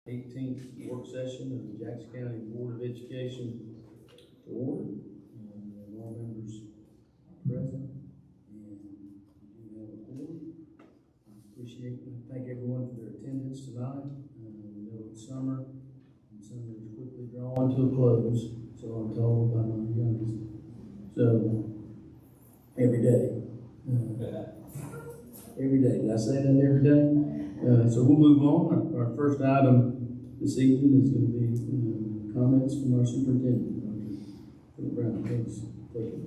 18th work session of the Jackson County Board of Education to order. And all members are present, and we do have a quorum. I appreciate and thank everyone for their attendance tonight. We know it's summer, and summer is quickly drawing to a close, so I'm told by my youngest. So, every day. Every day. Did I say that every day? So we'll move on. Our first item this evening is going to be comments from our superintendent, Dr. Brown. Please take it.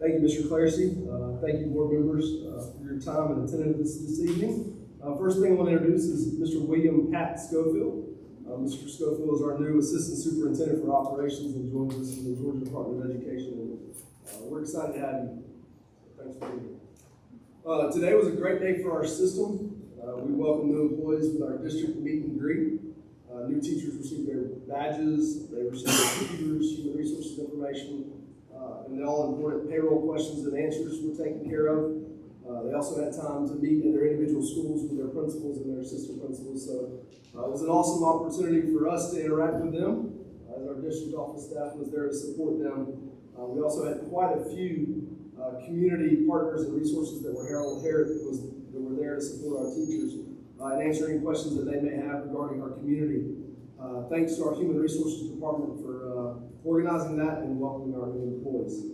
Thank you, Mr. Clarsey. Thank you, board members, for your time and attendance this evening. First thing I want to introduce is Mr. William Pat Schofield. Mr. Schofield is our new Assistant Superintendent for Operations and joins us from the Georgia Department of Education. And we're excited to have you. Thanks for being here. Today was a great day for our system. We welcomed new employees with our district meet and greet. New teachers received their badges, they received their computers, human resources information, and the all-important payroll questions and answers were taken care of. They also had time to meet in their individual schools with their principals and their assistant principals. So it was an awesome opportunity for us to interact with them as our district office staff was there to support them. We also had quite a few community partners and resources that were there to support our teachers and answer any questions that they may have regarding our community. Thanks to our Human Resources Department for organizing that and welcoming our new employees.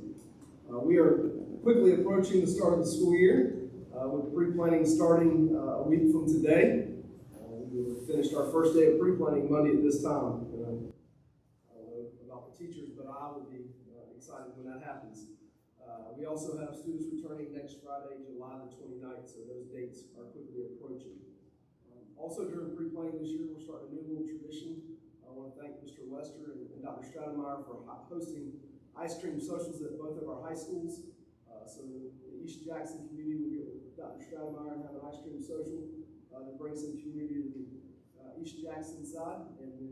We are quickly approaching the start of the school year with pre-planning starting a week from today. We finished our first day of pre-planning Monday at this time. I don't know about the teachers, but I will be excited when that happens. We also have students returning next Friday, July the 29th, so those dates are quickly approaching. Also during pre-planning this year, we're starting a new little tradition. I want to thank Mr. Lester and Dr. Stratemeyer for hosting ice cream socials at both of our high schools. So the East Jackson community will get with Dr. Stratemeyer and have an ice cream social to bring some community to the East Jackson side. And then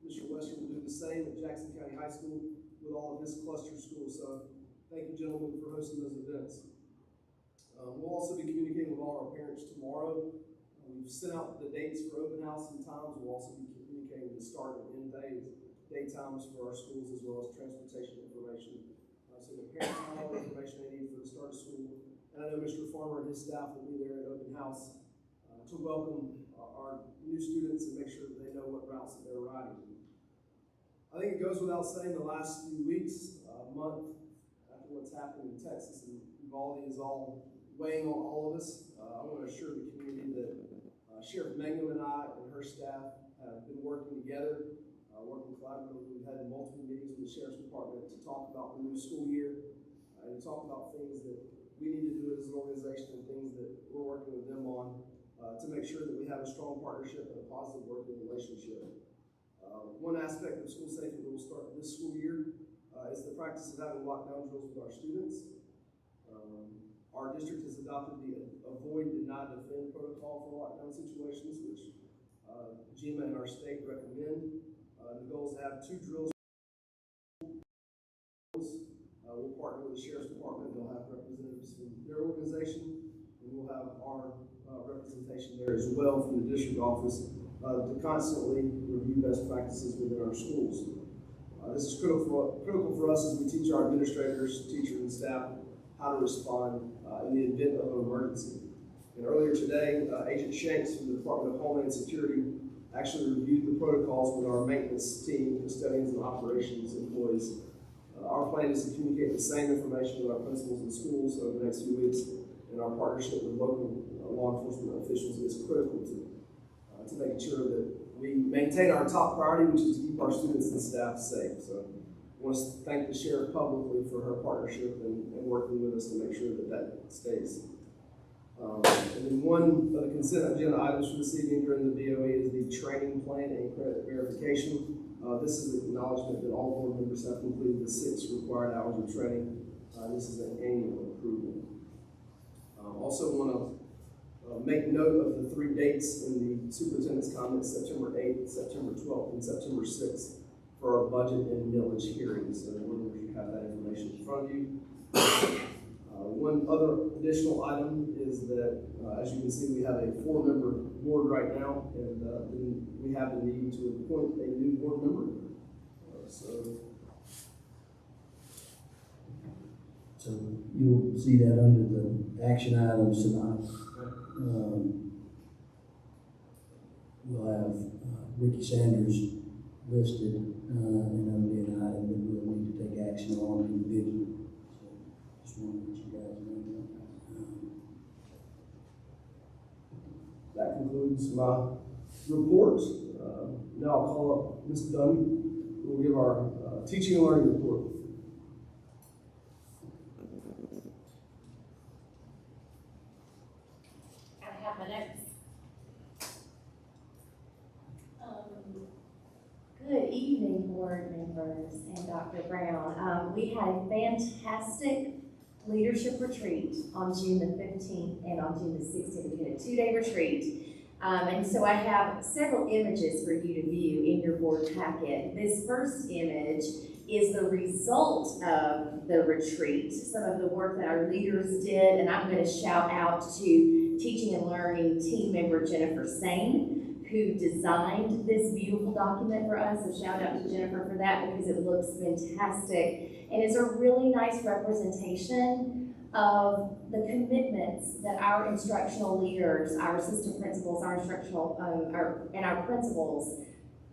Mr. Lester will do the same at Jackson County High School with all of his cluster schools. So thank you, gentlemen, for hosting those events. We'll also be communicating with all our parents tomorrow. We've sent out the dates for open house and times. We'll also be communicating the start and end day times for our schools, as well as transportation information. So the parents have all the information they need for the start of school. And I know Mr. Farmer and his staff will be there at open house to welcome our new students and make sure that they know what routes that they're riding. I think it goes without saying the last few weeks, month, after what's happened in Texas and Uvalde is all weighing on all of us. I want to assure the community that Sheriff Mangum and I and her staff have been working together, working collaboratively. We've had multiple meetings with the Sheriff's Department to talk about the new school year and to talk about things that we need to do as an organization and things that we're working with them on to make sure that we have a strong partnership and a positive working relationship. One aspect of school safety that will start this school year is the practice of having lockdown drills with our students. Our district has adopted the Avoid, Deny, Defend protocol for lockdown situations, which GMA and our state recommend. The goal is to have 2 drills. We'll partner with the Sheriff's Department. They'll have representatives from their organization, and we'll have our representation there as well from the district office to constantly review best practices within our schools. This is critical for us as we teach our administrators, teachers, and staff how to respond in the event of an emergency. And earlier today, Agent Shanks from the Department of Homeland Security actually reviewed the protocols with our maintenance team, custodians, and operations employees. Our plan is to communicate the same information with our principals and schools over the next few weeks, and our partnership with local law enforcement officials is critical to making sure that we maintain our top priority, which is to keep our students and staff safe. So I want to thank the sheriff publicly for her partnership and working with us to make sure that that stays. And then one of the consent agenda items for this evening during the BOE is the training plan and credit verification. This is an acknowledgement that all board members have completed the 6 required hours of training. This is an annual approval. Also want to make note of the 3 dates in the superintendent's comments: September 8th, September 12th, and September 6th for our budget and millage hearings. So board members, you have that information in front of you. One other additional item is that, as you can see, we have a 4-member board right now, and then we have the need to appoint a new board member. So you'll see that under the action items tonight. We'll have Ricky Sanders listed, and that'll be an item that we'll need to take action on individually. So just want to let you guys know that. That concludes my report. Now I'll call up Ms. Dunn, who will give our teaching and learning report. I have my notes. Good evening, board members and Dr. Brown. We had a fantastic leadership retreat on June the 15th and on June the 16th. We had a 2-day retreat. And so I have several images for you to view in your board packet. This first image is the result of the retreat, some of the work that our leaders did, and I'm going to shout out to Teaching and Learning team member Jennifer Sane, who designed this beautiful document for us. So shout out to Jennifer for that because it looks fantastic. And it's a really nice representation of the commitments that our instructional leaders, our assistant principals, our instructional, and our principals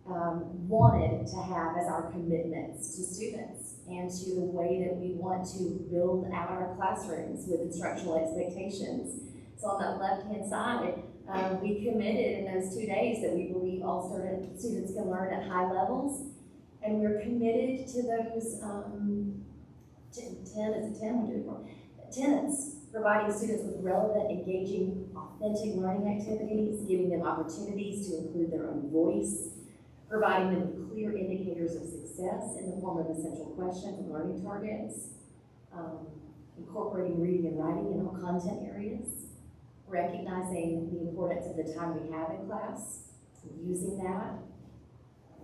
wanted to have as our commitments to students and to the way that we want to build out our classrooms with instructional expectations. So on that left-hand side, we committed in those 2 days that we believe all students can learn at high levels, and we're committed to those 10 tenets, providing students with relevant, engaging, authentic learning activities, giving them opportunities to include their own voice, providing them with clear indicators of success in the form of essential questions and learning targets, incorporating reading and writing in all content areas, recognizing the importance of the time we have in class, using that,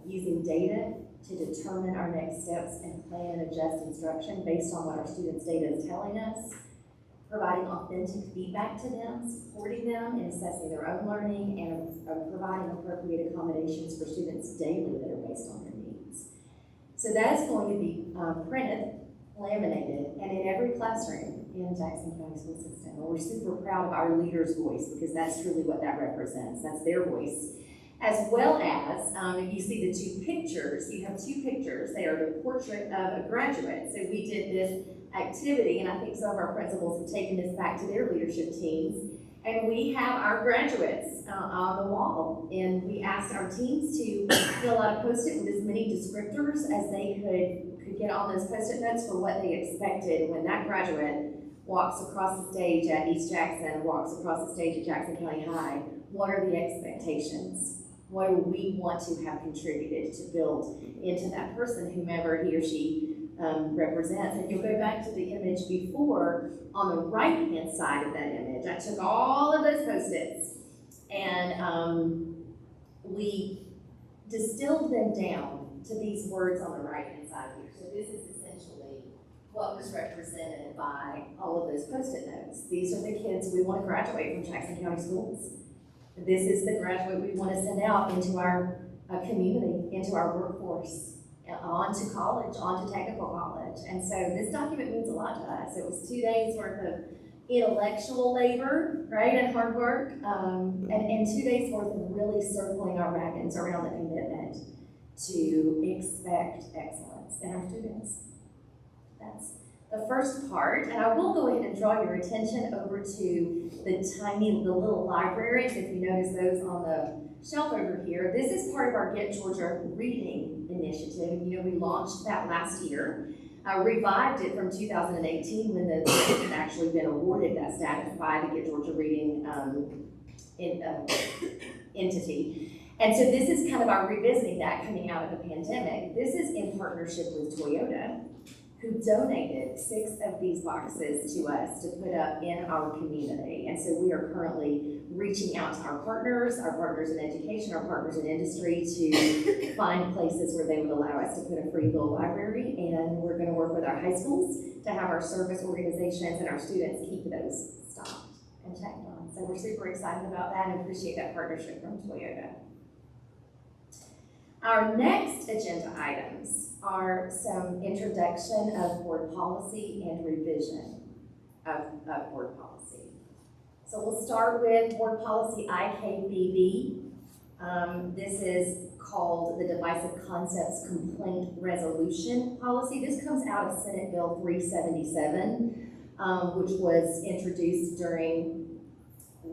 using data to determine our next steps and plan and adjust instruction based on what our students' data is telling us, providing authentic feedback to them, supporting them in assessing their own learning, and providing appropriate accommodations for students daily that are based on their needs. So that's going to be printed, laminated, and in every classroom in Jackson County School System. And we're super proud of our leaders' voice because that's truly what that represents. That's their voice. As well as, if you see the 2 pictures, you have 2 pictures. They are the portrait of a graduate. So we did this activity, and I think some of our principals have taken this back to their leadership teams. And we have our graduates on the wall. And we asked our teams to fill out a Post-it with as many descriptors as they could get on those Post-it notes for what they expected when that graduate walks across the stage at East Jackson, walks across the stage at Jackson County High. What are the expectations? What do we want to have contributed to build into that person, whomever he or she represents? If you'll go back to the image before, on the right-hand side of that image, I took all of those Post-its and we distilled them down to these words on the right-hand side here. So this is essentially what was represented by all of those Post-it notes. These are the kids we want to graduate from Jackson County Schools. This is the graduate we want to send out into our community, into our workforce, on to college, on to technical college. And so this document means a lot to us. It was 2 days worth of intellectual labor, right, and hard work, and 2 days worth of really circling our wagons around the commitment to expect excellence in our students. That's the first part, and I will go ahead and draw your attention over to the little libraries. If you notice those on the shelf over here, this is part of our Get Georgia Reading Initiative. You know, we launched that last year, revived it from 2018 when the had actually been awarded that status by the Get Georgia Reading entity. And so this is kind of our revisiting that coming out of the pandemic. This is in partnership with Toyota, who donated 6 of these boxes to us to put up in our community. And so we are currently reaching out to our partners in education, our partners in industry, to find places where they would allow us to put a free little library. And we're gonna work with our high schools to have our service organizations and our students keep those stocked and checked on. So we're super excited about that and appreciate that partnership from Toyota. Our next agenda items are some introduction of board policy and revision of board policy. So we'll start with board policy IKBB. This is called the Divisive Concepts Complaint Resolution Policy. This comes out of Senate Bill 377, which was introduced during the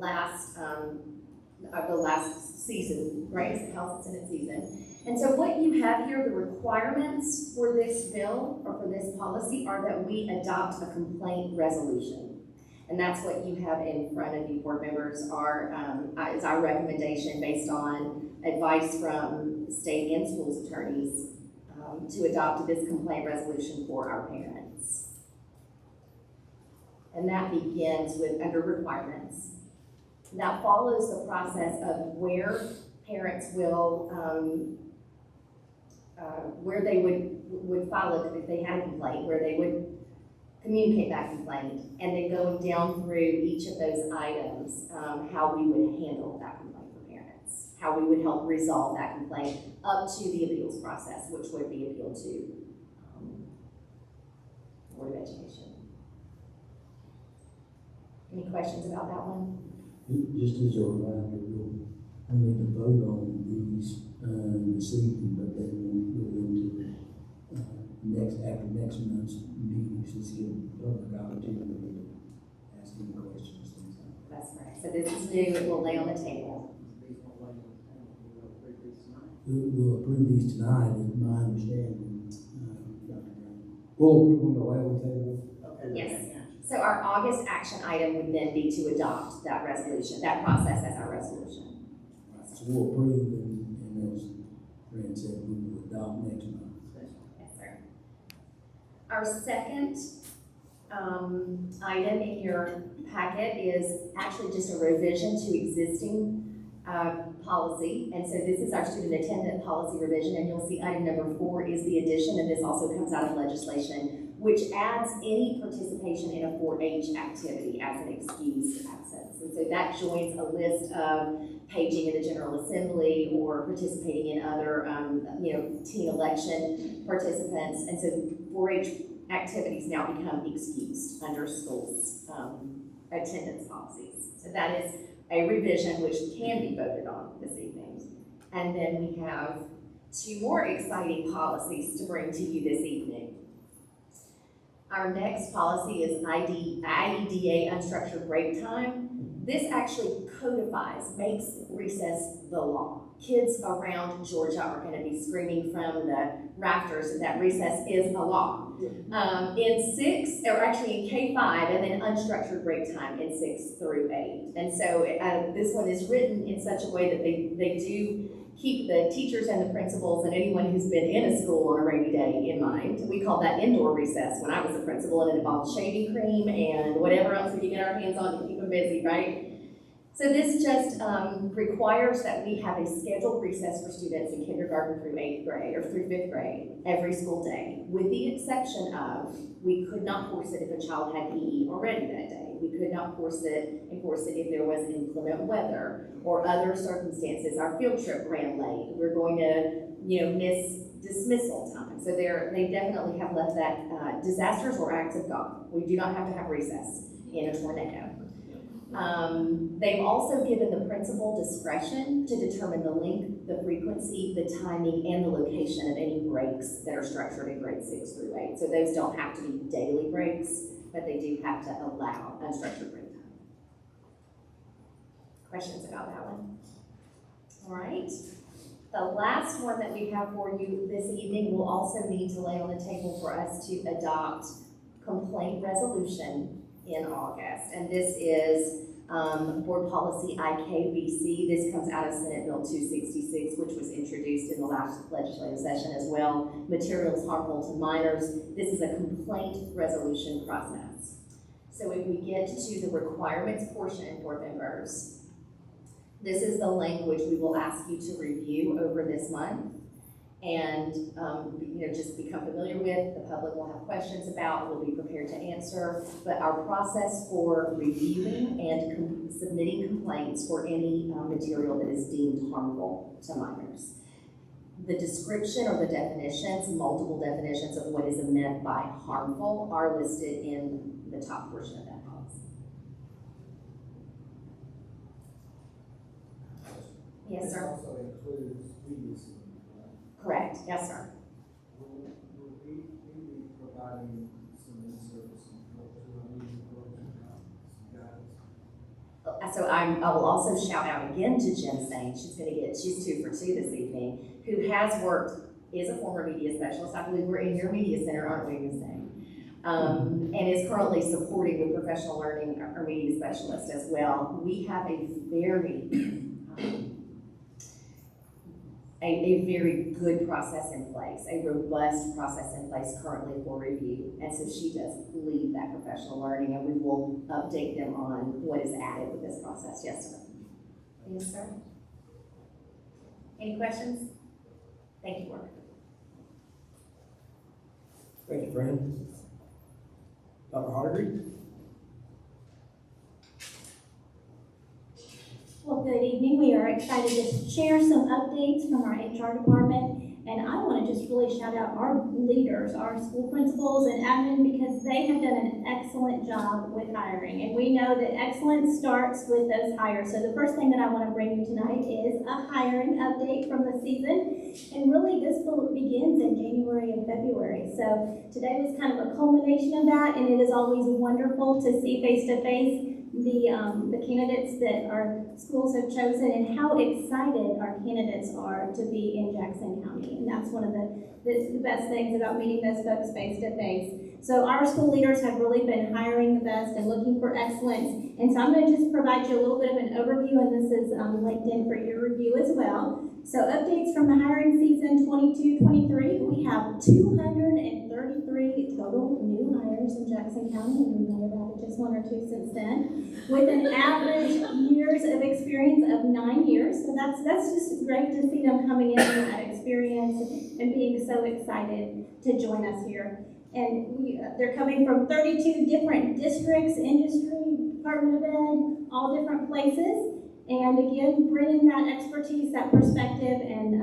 last season, right, House and Senate season. And so what you have here, the requirements for this bill or for this policy are that we adopt a complaint resolution. And that's what you have in front of you, board members, is our recommendation based on advice from state and schools attorneys to adopt this complaint resolution for our parents. And that begins with under requirements. That follows the process of where parents will, where they would file it if they had a complaint, where they would communicate that complaint, and then going down through each of those items, how we would handle that complaint for parents, how we would help resolve that complaint up to the appeals process, which would be appealed to Board of Education. Any questions about that one? Just as a reminder, we'll need to vote on these this evening, but then we'll go into after next month's meetings, just give public opportunity to ask any questions, things like that. That's right. So this is new, it will lay on the table. We'll approve these tonight, is my understanding, Dr. Graham. We'll approve on the level table. Yes. So our August action item would then be to adopt that resolution, that process as our resolution. Right, so we'll approve, and as Brent said, we will adopt next month. Yes, sir. Our second item in your packet is actually just a revision to existing policy. And so this is our student attendant policy revision, and you'll see item number 4 is the addition, and this also comes out of legislation, which adds any participation in a 4-H activity as an excused absence. And so that joins a list of paging in the General Assembly or participating in other, teen election participants. And so 4-H activities now become excused under schools' attendance policies. So that is a revision which can be voted on this evening. And then we have 2 more exciting policies to bring to you this evening. Our next policy is IEDA unstructured break time. This actually codifies, makes recess the law. Kids around Georgia are going to be screaming from the rafters that recess is a law. In 6, or actually in K-5, and then unstructured break time in 6 through 8. And so this one is written in such a way that they do keep the teachers and the principals and anyone who's been in a school on a rainy day in mind. We called that indoor recess when I was a principal, and it involved shaving cream and whatever else we could get our hands on to keep them busy, right? So this just requires that we have a scheduled recess for students in kindergarten through 8th grade or through 5th grade every school day, with the exception of we could not force it if a child had PE already that day. We could not enforce it if there was inclement weather or other circumstances. Our field trip ran late. We're going to, miss dismissal time. So they definitely have left that disasters or acts of God. We do not have to have recess in a tornado. They've also given the principal discretion to determine the length, the frequency, the timing, and the location of any breaks that are structured in grades 6 through 8. So those don't have to be daily breaks, but they do have to allow unstructured break time. Questions about that one? All right. The last one that we have for you this evening will also need to lay on the table for us to adopt complaint resolution in August. And this is Board Policy IKBC. This comes out of Senate Bill 266, which was introduced in the last legislative session as well. Materials harmful to minors. This is a complaint resolution process. So if we get to the requirements portion, board members, this is the language we will ask you to review over this month. and, just become familiar with, the public will have questions about, we'll be prepared to answer. But our process for reviewing and submitting complaints for any material that is deemed harmful to minors. The description or the definitions, multiple definitions of what is meant by harmful are listed in the top portion of that policy. Yes, sir. This also includes media screening, right? Correct. Yes, sir. Will we be providing some in-service support to our media program, some guidance? So I will also shout out again to Jen Sain. She's 2 for 2 this evening, who has worked, is a former media specialist. I believe we're in your media center, aren't we, Ms. Sain? And is currently supporting with professional learning our media specialist as well. We have a very good process in place, a robust process in place currently for review. And so she does lead that professional learning, and we will update them on what is added with this process. Yes, sir. Yes, sir. Any questions? Thank you, Mark. Thank you, Fran. Dr. Hargreaves? Well, good evening. We are excited to share some updates from our HR department. And I want to just really shout out our leaders, our school principals and admin, because they have done an excellent job with hiring. And we know that excellence starts with those hires. So the first thing that I want to bring you tonight is a hiring update from the season. And really this begins in January and February. So today was kind of a culmination of that, and it is always wonderful to see face-to-face the candidates that our schools have chosen and how excited our candidates are to be in Jackson County. And that's one of the best things about meeting those folks face to face. So our school leaders have really been hiring the best and looking for excellence. And so I'm going to just provide you a little bit of an overview, and this is linked in for your review as well. So updates from the hiring season 22-23, we have 233 total new hires in Jackson County, and we may have added just 1 or 2 since then, with an average years of experience of 9 years. So that's just great to see them coming in with that experience and being so excited to join us here. And they're coming from 32 different districts, industry, Department of Ed, all different places. And again, bringing that expertise, that perspective, and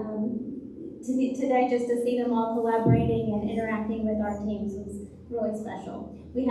today just to see them all collaborating and interacting with our teams was really special. We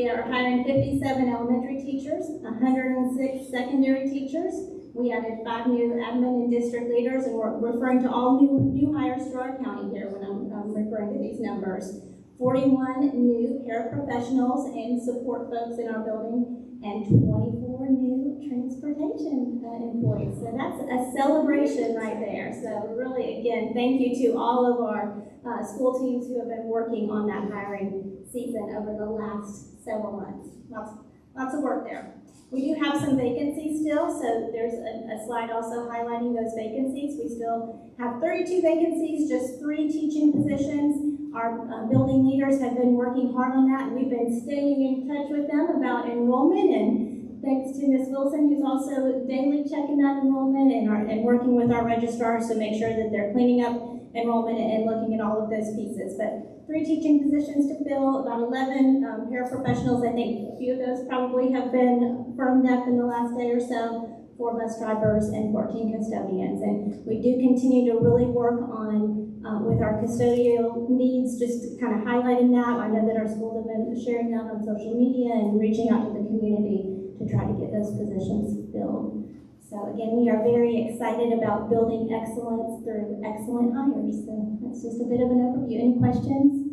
are hiring 57 elementary teachers, 106 secondary teachers. We added 5 new admin and district leaders, and we're referring to all new hires to our county here when I'm referring to these numbers. 41 new paraprofessionals and support folks in our building, and 24 new transportation employees. So that's a celebration right there. So really, again, thank you to all of our school teams who have been working on that hiring season over the last several months. Lots of work there. We do have some vacancies still, so there's a slide also highlighting those vacancies. We still have 32 vacancies, just 3 teaching positions. Our building leaders have been working hard on that, and we've been staying in touch with them about enrollment, and thanks to Ms. Wilson, who's also daily checking that enrollment and working with our registrars to make sure that they're cleaning up enrollment and looking at all of those pieces. But 3 teaching positions to fill, about 11 paraprofessionals. I think a few of those probably have been firmed up in the last day or so. 4 bus drivers and 14 custodians. And we do continue to really work on with our custodial needs, just kind of highlighting that. I know that our schools have been sharing that on social media and reaching out to the community to try to get those positions filled. So again, we are very excited about building excellence through excellent hires. So that's just a bit of an overview. Any questions?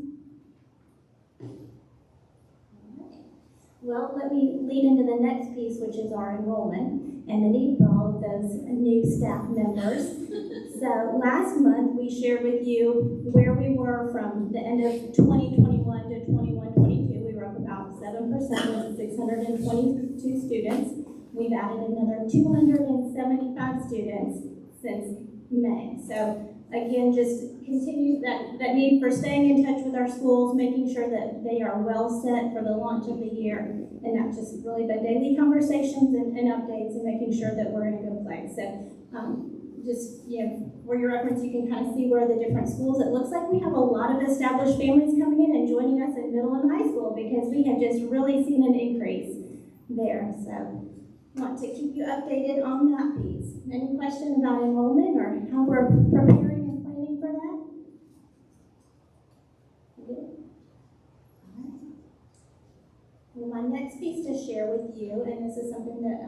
Well, let me lead into the next piece, which is our enrollment and the need for all of those new staff members. So last month, we shared with you where we were from the end of 2021 to 21-22. We were up about 7% with 622 students. We've added another 275 students since May. So again, just continue that need for staying in touch with our schools, making sure that they are well set for the launch of the year, and not just really the daily conversations and updates, and making sure that we're in a good place. So just, for your reference, you can kind of see where the different schools, it looks like we have a lot of established families coming in and joining us in middle and high school because we have just really seen an increase there. So want to keep you updated on that piece. Any question about enrollment or how we're preparing and planning for that? Good. All right. Well, my next piece to share with you, and this is something that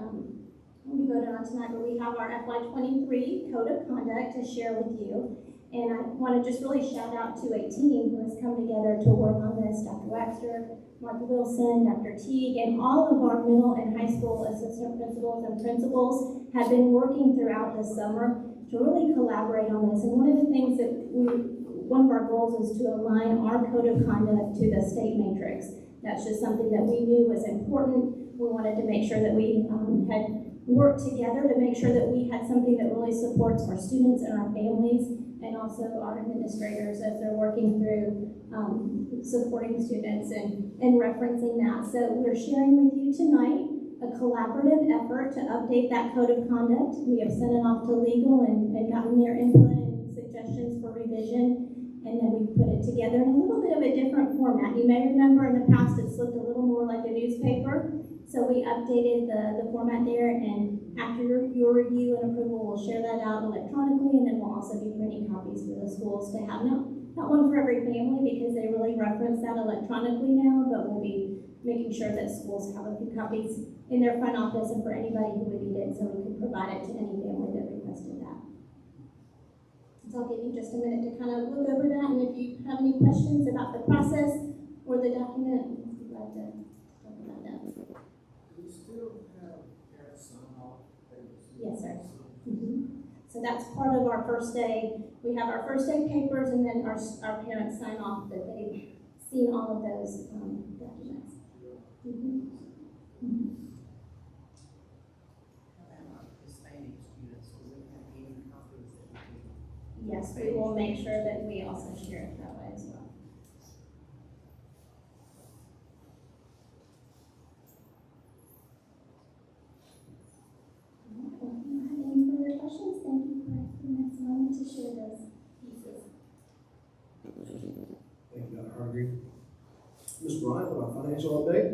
we voted on tonight, but we have our FY23 Code of Conduct to share with you. And I want to just really shout out to a team who has come together to work on this. Dr. Waxter, Mark Wilson, Dr. Teague, and all of our middle and high school assistant principals and principals have been working throughout the summer to really collaborate on this. And one of the things that one of our goals is to align our code of conduct to the state matrix. That's just something that we knew was important. We wanted to make sure that we had worked together to make sure that we had something that really supports our students and our families and also our administrators as they're working through supporting students and referencing that. So we're sharing with you tonight a collaborative effort to update that code of conduct. We have sent it off to legal and gotten their input and suggestions for revision, and then we put it together in a little bit of a different format. You may remember in the past it's looked a little more like a newspaper, so we updated the format there, and after your review and approval, we'll share that out electronically, and then we'll also be printing copies for the schools to have. Not one for every family because they really reference that electronically now, but we'll be making sure that schools have a few copies in their front office and for anybody who would need it, so we can provide it to any family that requested that. So I'll give you just a minute to kind of look over that, and if you have any questions about the process or the document, I'd like to talk about that. Do you still have parents sign off? Yes, sir. So that's part of our first day. We have our first day papers, and then our parents sign off that they've seen all of those documents. Hispanic students, do we have any copies that we can? Yes, we will make sure that we also share it that way as well. Any further questions? Thank you for giving us a moment to share those pieces. Thank you, Dr. Hargreaves. Ms. Bryant, with our financial update.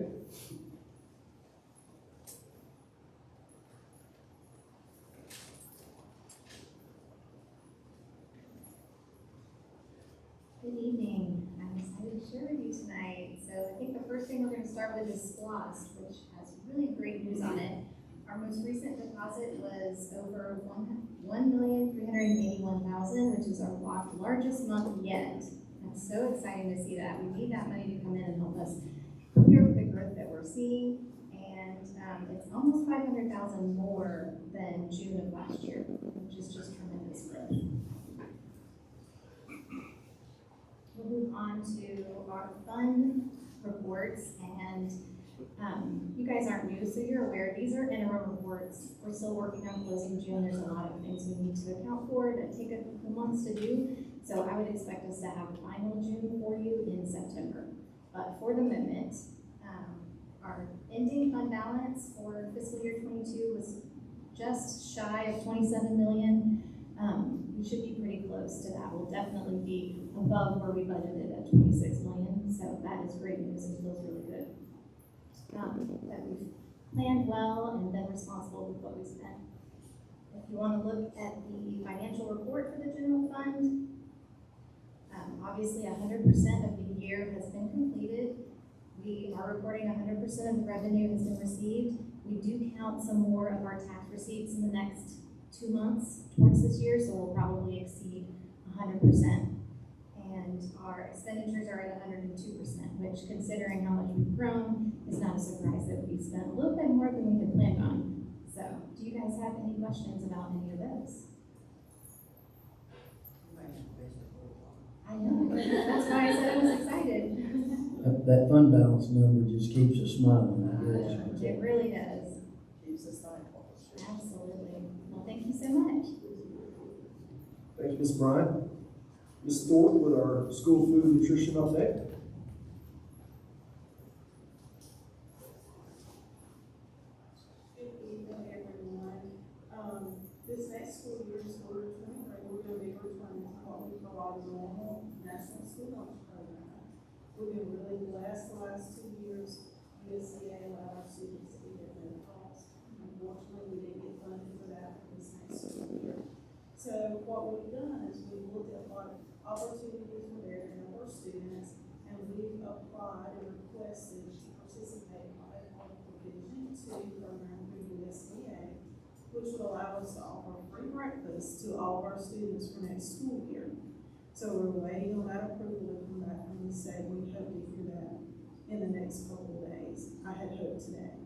Good evening. I'm excited to share with you tonight. So I think the first thing we're going to start with is SPLOST, which has really great news on it. Our most recent deposit was over $1,381,000, which is our largest month yet. That's so exciting to see that. We need that money to come in and help us prepare for the growth that we're seeing. And it's almost $500,000 more than June of last year, which is just tremendous growth. We'll move on to our fund reports, and you guys aren't new, so you're aware these are interim reports. We're still working on closing June. There's a lot of things we need to account for that take a couple months to do. So I would expect us to have final June for you in September. But for the moment, our ending fund balance for fiscal year 22 was just shy of 27 million. We should be pretty close to that. We'll definitely be above where we budgeted at 26 million. So that is great news. It feels really good. That we've planned well and been responsible with what we spent. If you want to look at the financial report for the general fund, obviously 100% of the year has been completed. We are reporting 100% of the revenue has been received. We do count some more of our tax receipts in the next 2 months towards this year, so we'll probably exceed 100%. And our expenditures are at 102%, which, considering how much we've grown, is not a surprise that we spent a little bit more than we had planned on. So, do you guys have any questions about any of those? I know, that's why I said I was excited. That fund balance number just keeps us smiling, I guess. It really does. Keeps us thankful. Absolutely. Well, thank you so much. Thank you, Ms. Bryant. Ms. Thorpe with our school food and nutrition update. Good evening, everyone. This this next school year, school year 23, we're gonna be returning to what we call our normal national school lunch program. We've been really blessed the last 2 years. USDA allowed our students to eat at no cost. Unfortunately, we didn't get funded for that this next school year. So what we've done is we've looked at what opportunities were there to help our students, and we've applied and requested to participate in what they call the Provision 2 program through USDA, which would allow us to offer free breakfast to all of our students for next school year. So we're waiting on that approval to come back from the state. We hope to hear that in the next couple of days. I had hoped today.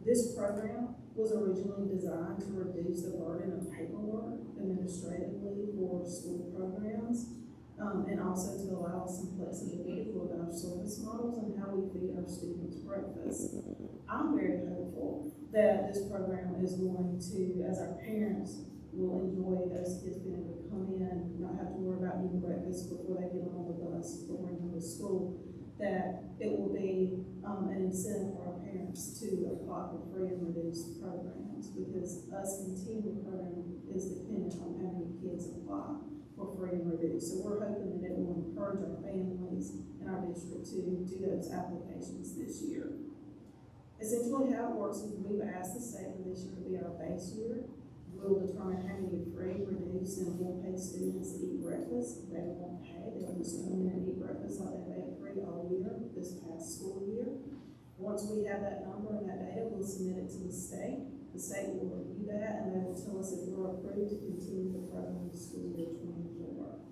This program was originally designed to reduce the burden of paperwork administratively for school programs, and also to allow us some flexibility with our service models and how we feed our students breakfast. I'm very hopeful that this program is going to, as our parents will enjoy those kids being able to come in, not have to worry about eating breakfast before they get on the bus or bring them to school, that it will be an incentive for our parents to apply for free and reduced programs, because us continuing the program is dependent on how many kids apply for free and reduced. So we're hoping that it will encourage our families in our district to do those applications this year. Essentially how it works is we've asked the state for this year to be our base year. We'll determine how many free, reduced, and full-pay students eat breakfast. They won't pay, they'll just come in and eat breakfast like they've ate free all year, this past school year. Once we have that number and that data, we'll submit it to the state. The state will review that, and they will tell us if we're approved to continue the program in school year 24.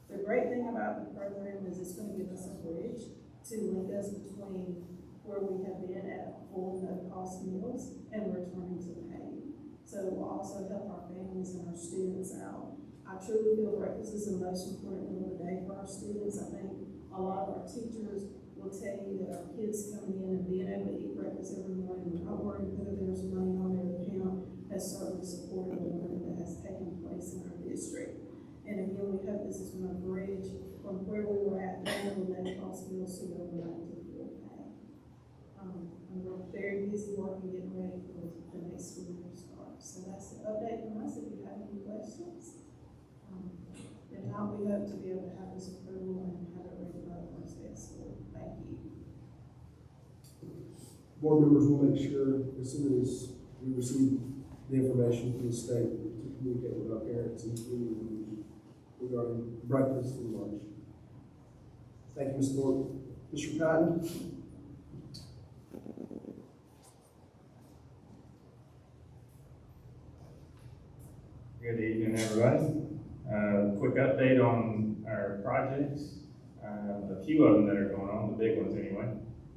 The great thing about the program is it's going to give us a bridge to link us between where we have been at full no-cost meals and returning to paid. So it will also help our families and our students out. I truly feel breakfast is the most important meal of the day for our students. I think a lot of our teachers will tell you that our kids coming in and being able to eat breakfast every morning, not worrying whether there's money on their account, has certainly supported the learning that has taken place in our district. And again, we hope this is going to bridge from where we were at now with no-cost meals to where we're at to full pay. And we're very busy working, getting ready for the next school year start. So that's the update from us. If you have any questions, if not, we hope to be able to have this approval and have it ready by the first day of school. Thank you. Board members will make sure as soon as we receive the information from the state to communicate with our parents and community regarding breakfast and lunch. Thank you, Ms. Thorpe. Mr. Patton? Good evening, everybody. Quick update on our projects. A few of them that are going on, the big ones anyway.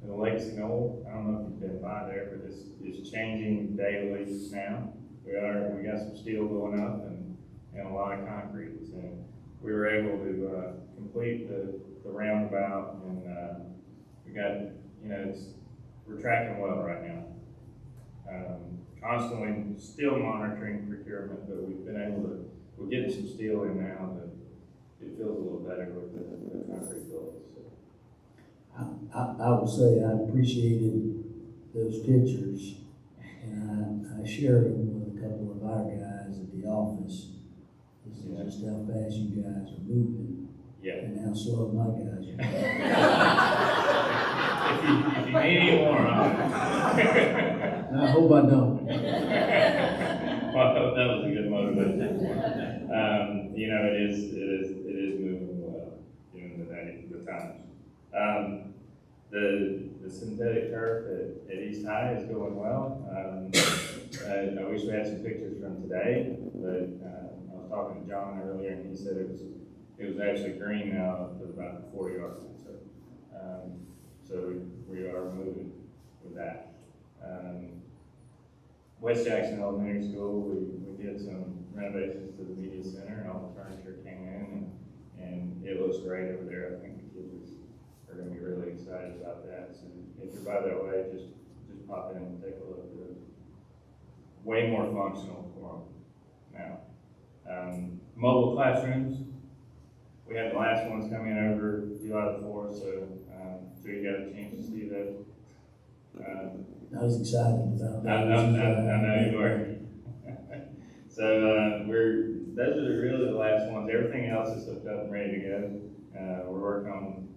The Lakes and Old, I don't know if you've been by there, but it's changing daily now. We got some steel going up and a lot of concrete. And we were able to complete the roundabout, and we got, we're tracking well right now. Constantly still monitoring procurement, but we've been able to, we're getting some steel in now that it feels a little better with the concrete buildings. So. I will say I appreciated those pictures, and I shared them with a couple of our guys at the office. This is just how fast you guys are moving. Yeah. And how slow my guys are. if you need any more, I hope I don't. Well, that was a good motivation. It is moving well, given the times. The synthetic turf at East High is going well. I wish we had some pictures from today, but I was talking to John earlier, and he said it was actually green now to about the 40-yard line. So we are moving with that. West Jackson Elementary School, we did some renovations to the media center, and all the furniture came in, and it looks great over there. I think the kids are going to be really excited about that. So if you're by that way, just pop in and take a look at it. Way more functional for them now. Mobile classrooms, we had the last ones coming over July the 4th, so I'm sure you got a chance to see that. I was excited about that. I know you were. So everything else is hooked up and ready to go. We're working on,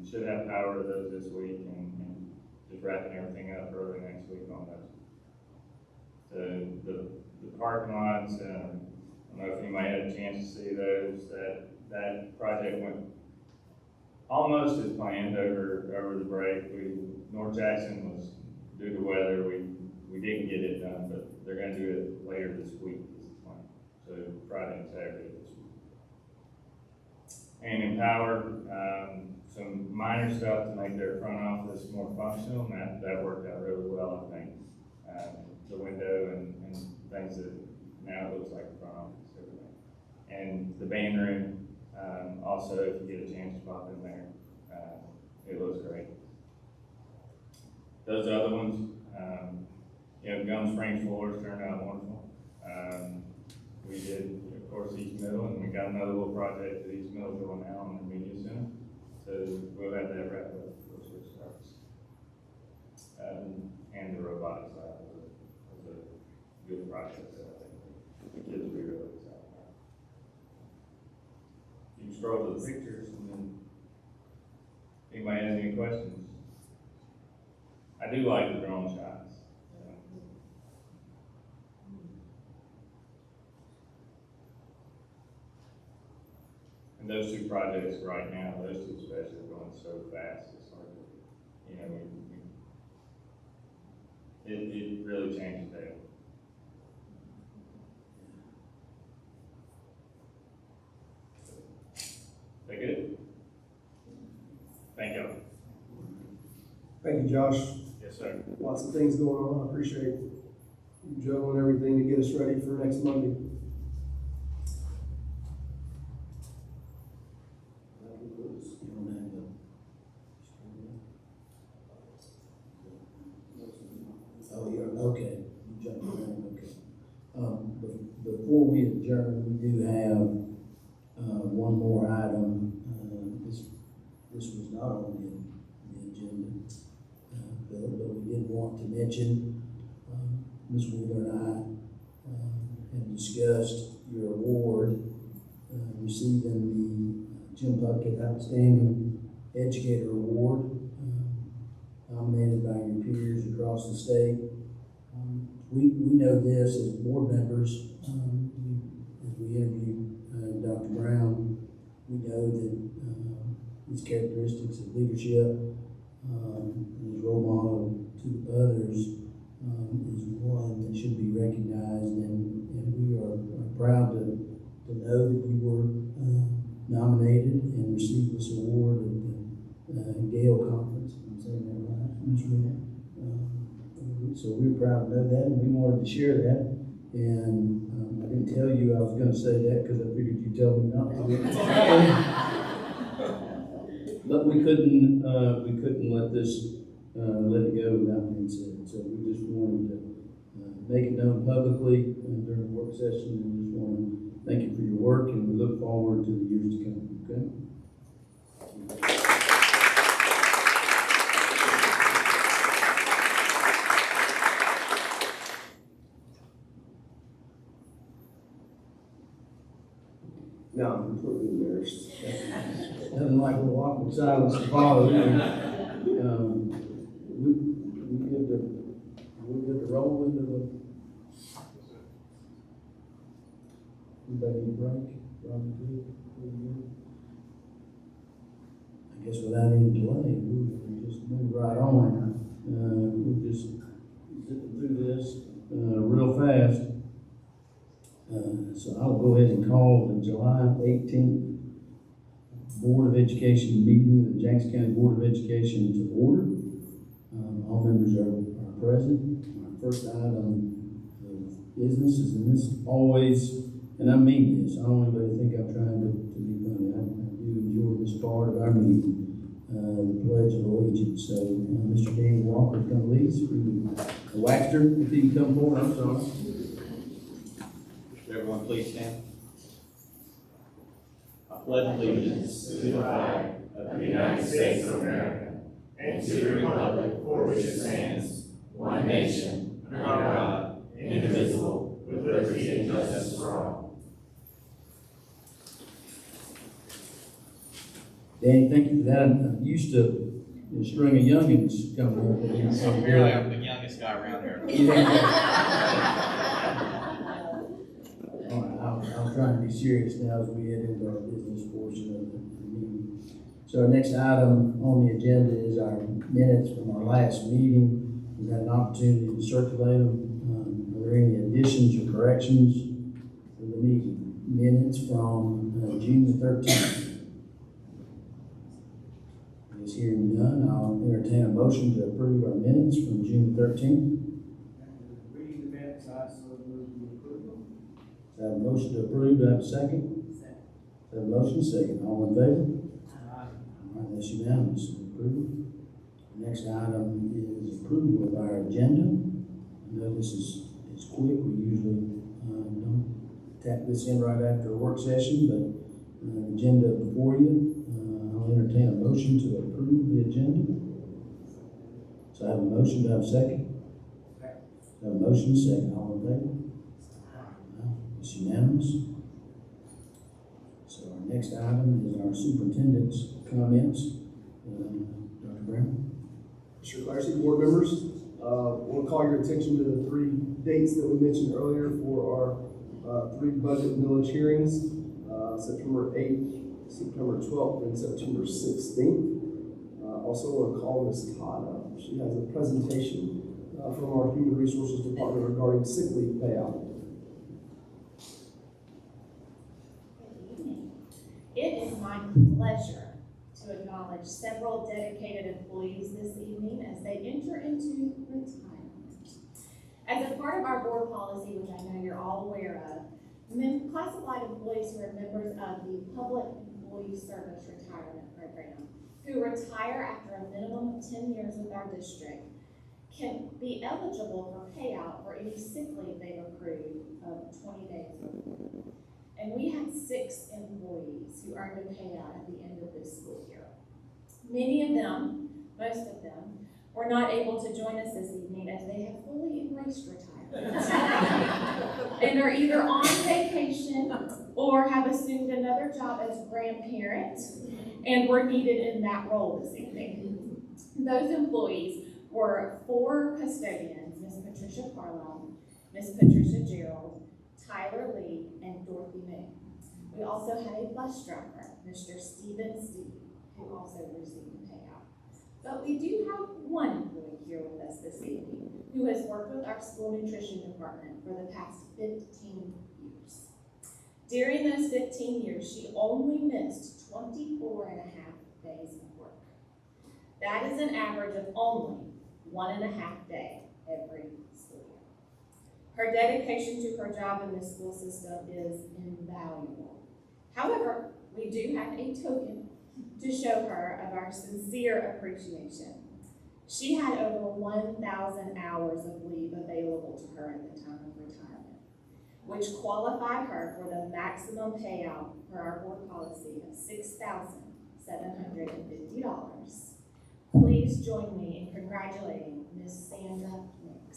should have power to those this week and just wrapping everything up early next week on those. The parking lots, I don't know if anybody had a chance to see those, that project went almost as planned over the break. North Jackson was, due to weather, we didn't get it done, but they're gonna do it later this week is the plan. So Friday and Saturday this week. And Empower, some minor stuff to make their front office more functional, and that worked out really well, I think. The window and things that now it looks like a front office, everything. And the band room, also, if you get a chance to pop in there, it looks great. Those other ones, Gum Springs floors turned out wonderful. We did, of course, East Middle, and we got another little project at East Middle going now on the media center. So we'll have that wrapped up before 6 starts. And the robotics lab was a good project that I think the kids will be really excited about. You can scroll to the pictures and then anybody has any questions? I do like the drone shots. And those two projects right now, those two especially, are going so fast. It's hard to, it really changes daily. They good? Thank you. Thank you, Josh. Yes, sir. Lots of things going on. I appreciate you juggling everything to get us ready for next Monday. Oh, you're, okay, you jumped around, okay. Before we adjourn, we do have, one more item. This was not on the agenda, but we did want to mention, Ms. Wheeler and I, have discussed your award, receiving the Jim Puckett Outstanding Educator Award, nominated by your peers across the state. We know this as board members, as we interviewed Dr. Brown, we know that his characteristics of leadership, and his role model to others, is one that should be recognized, and we are proud to know that you were nominated and received this award at the Gale Conference. I'm saying that right, Ms. Rita? So we're proud to know that, and we wanted to share that. And I didn't tell you I was going to say that because I figured you'd tell me not to. But we couldn't let this let it go without being said. So we just wanted to make it known publicly during the work session, and just want to thank you for your work, and we look forward to the years to come. Okay. No, I'm completely embarrassed. Nothing like a little awkward silence to follow. We good to roll into the. Anybody need a break? Robin, good? I guess without any delay, we just move right on. We'll just zip through this real fast. So I'll go ahead and call the July 18th Board of Education meeting of the Jackson County Board of Education to order. All members are present. Our first item of business is, and this always, and I mean this, I don't want anybody to think I'm trying to be funny. I do enjoy this part of our meeting, the Pledge of Allegiance. So Mr. Danny Walker is going to lead us through the Waxter, if he can come forward, I'm sorry. Everyone please stand. I pledge allegiance to the flag of the United States of America and to the republic for which it stands, one nation, under God, indivisible, with liberty and justice for all. Danny, thank you for that. I'm used to a string of youngins coming up. So apparently I'm the youngest guy around here. All right, I'll try to be serious now as we head into our business portion of the meeting. So our next item on the agenda is our minutes from our last meeting. We've had an opportunity to circulate them. Are there any additions or corrections to the meeting minutes from June the 13th? Is hearing none, I'll entertain a motion to approve our minutes from June 13th. Reading the minutes, I so move to approve them. I have a motion to approve, do I have a second? I have a motion, second, all in favor? All right, that's unanimous, approved. The next item is approval of our agenda. I know this is quick, we usually don't tap this in right after a work session, but the agenda before you, I'll entertain a motion to approve the agenda. So I have a motion, do I have a second? I have a motion, second, all in favor? It's unanimous. So our next item is our superintendent's comments. Dr. Brown? Mr. Clarsey, board members, I want to call your attention to the 3 dates that we mentioned earlier for our 3 budget millage hearings, September 8th, September 12th, and September 16th. Also want to call Ms. Todd up. She has a presentation from our Human Resources Department regarding sick leave payout. Good evening. It is my pleasure to acknowledge several dedicated employees this evening as they enter into retirement. As a part of our board policy, which I know you're all aware of, classified employees who are members of the Public Employee Service Retirement Program who retire after a minimum of 10 years with our district can be eligible for payout for any sick leave they've accrued of 20 days or more. And we had 6 employees who earned a payout at the end of this school year. Many of them, most of them, were not able to join us this evening as they have fully embraced retirement. And are either on vacation or have assumed another job as grandparents and were needed in that role this evening. Those employees were 4 custodians, Ms. Patricia Carlisle, Ms. Patricia Gerald, Tyler Lee, and Dorothy May. We also had a bus driver, Mr. Stephen Steve, who also received a payout. But we do have one employee here with us this evening who has worked with our school nutrition department for the past 15 years. During those 15 years, she only missed 24 and a half days of work. That is an average of only 1.5 days every school year. Her dedication to her job in this school system is invaluable. However, we do have a token to show her of our sincere appreciation. She had over 1,000 hours of leave available to her at the time of retirement, which qualified her for the maximum payout per our board policy of $6,750. Please join me in congratulating Ms. Sandra Nix.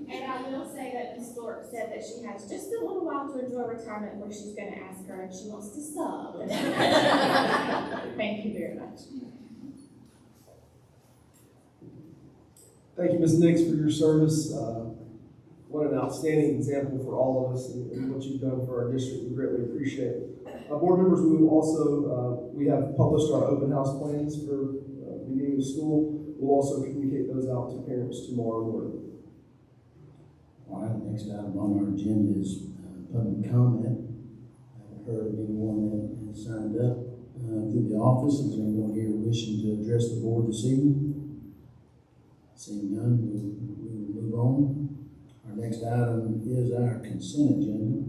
And I will say that Ms. Thorpe said that she has just a little while to enjoy retirement where she's going to ask her if she wants to sub. Thank you very much. Thank you, Ms. Nix, for your service. What an outstanding example for all of us and what you've done for our district. We greatly appreciate it. Board members, we will also, we have published our open house plans for beginning of school. We'll also communicate those out to parents tomorrow morning. All right, the next item on our agenda is public comment. I haven't heard of anyone that has signed up through the office. Is there anyone here wishing to address the board this evening? Seeing none, we will move on. Our next item is our consent agenda.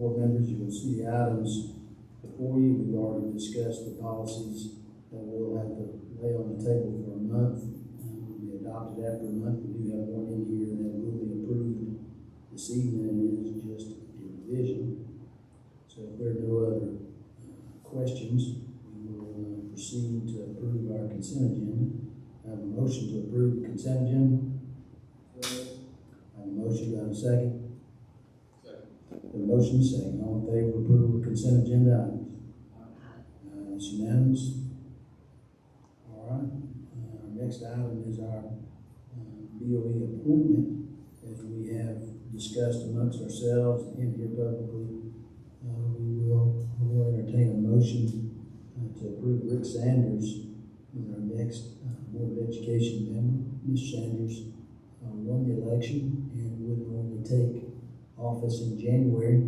board members, you will see the items before you. We've already discussed the policies that we'll have to lay on the table for a month. Will be adopted after a month. We do have one in here that will be approved this evening, and it is just a revision. So if there are no other questions, we will proceed to approve our consent agenda. I have a motion to approve the consent agenda. I have a motion, do I have a second? A motion second, all in favor of approval of consent agenda items? It's unanimous. All right, our next item is our BOE appointment. As we have discussed amongst ourselves and here publicly, we will entertain a motion to approve Rick Sanders as our next Board of Education member. Mr. Sanders won the election and would normally take office in January.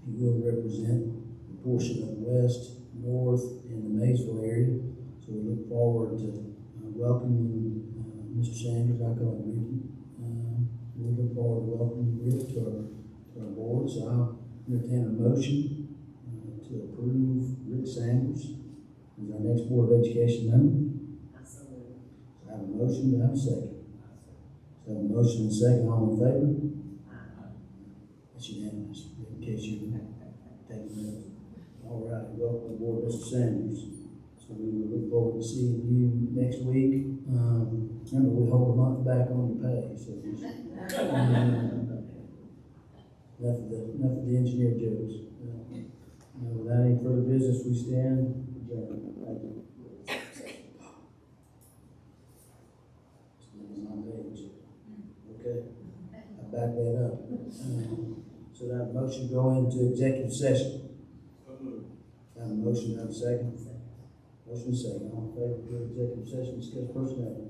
He will represent the portion of West, North, and the Maysville area. So we look forward to welcoming Mr. Sanders. I call him Ricky. We look forward to welcoming Rick to our board. So I'll entertain a motion to approve Rick Sanders as our next Board of Education member. I have a motion, do I have a second? So I have a motion and a second, all in favor? That's unanimous, in case you take notes. All right, welcome aboard, Mr. Sanders. So we will look forward to seeing you next week. Remember, we hold a month back on your pay, so just, enough of the engineer jokes. Without any further business, we stand adjourned. Thank you. Okay, I back that up. So that motion go into executive session. Have a motion, have a second. Motion second. All in favor of executive session, discuss personnel.